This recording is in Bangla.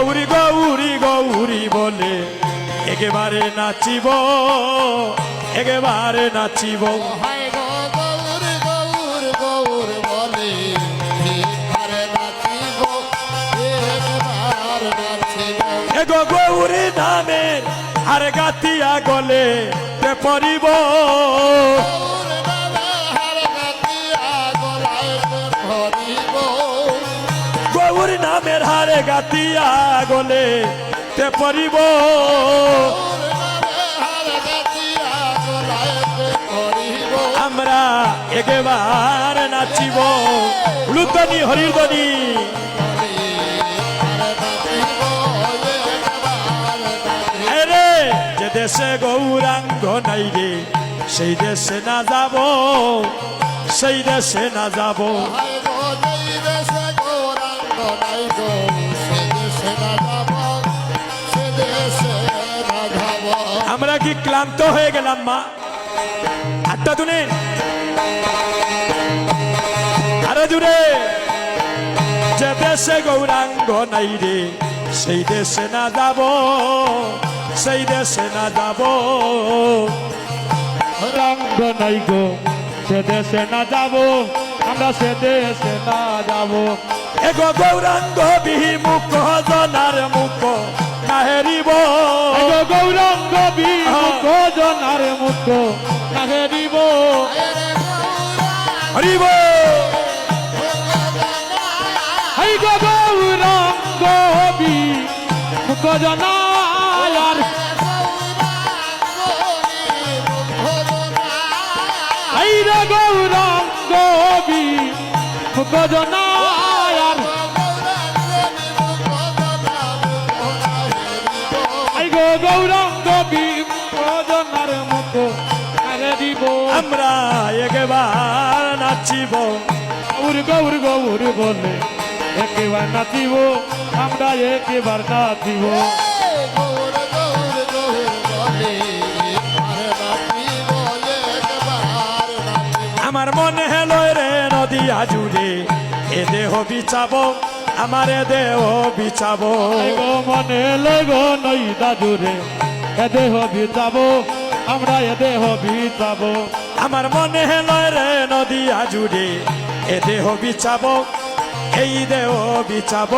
গৌরী গৌরী গৌরী বলে একেবারে নাচিব, একেবারে নাচিব। হায় গো গৌর গৌর গৌর বলে একেবারে নাচিব, একবার নাচিব। এগো গৌরী নামের আর গাতিয়া গলে তে পরিব, গৌর নামে হার গাতিয়া গলায় ধরিব। গৌরী নামের হারে গাতিয়া গলে তে পরিব। গৌর নামে হার গাতিয়া গলায় ধরিব। আমরা একেবারে নাচিব, লুতনি হরিদনি। আরে যে দেশে গৌরাঙ্গ নাই রে সেই দেশে না যাব, সেই দেশে না যাব। হায় গো যেই দেশে গৌরাঙ্গ নাই গো, সে দেশে না যাব, সে দেশে না যাব। আমরা কি ক্লান্ত হয়ে গেলাম মা? হাতটা তুলে আরো জুড়ে। যে দেশে গৌরাঙ্গ নাই রে সেই দেশে না যাব, সেই দেশে না যাব। গৌরাঙ্গ নাই গো সে দেশে না যাব, আমরা সে দেশে না যাব। এগো গৌরাঙ্গ বিমুখ জনার মুখ না হেরিব, এগো গৌরাঙ্গ বিমুখ জনার মুখ না হেরিব। হরিব। হাই গো গৌরাঙ্গ বিমুখ জনার, হাই রে গৌরাঙ্গ বিমুখ জনার। হাই গো গৌরাঙ্গ বিমুখ জনার মুখ দিব। আমরা একেবার নাচিব, গৌর গৌর গৌর বলে একেবার নাচিব, আমরা একেবার নাচিব। গৌর গৌর গৌর বলে একেবারে নাচিব, একবার নাচিব। আমার মনে হেলো রে নদিয়া জুড়ে এ দেহ বিচাব, আমার এ দেহ বিচাব। গো মনে লেগো নই দাদুরে এ দেহ বিতাব, আমরা এ দেহ বিতাব। আমার মনে হেলো রে নদিয়া জুড়ে এ দেহ বিচাব, এই দেহ বিচাব।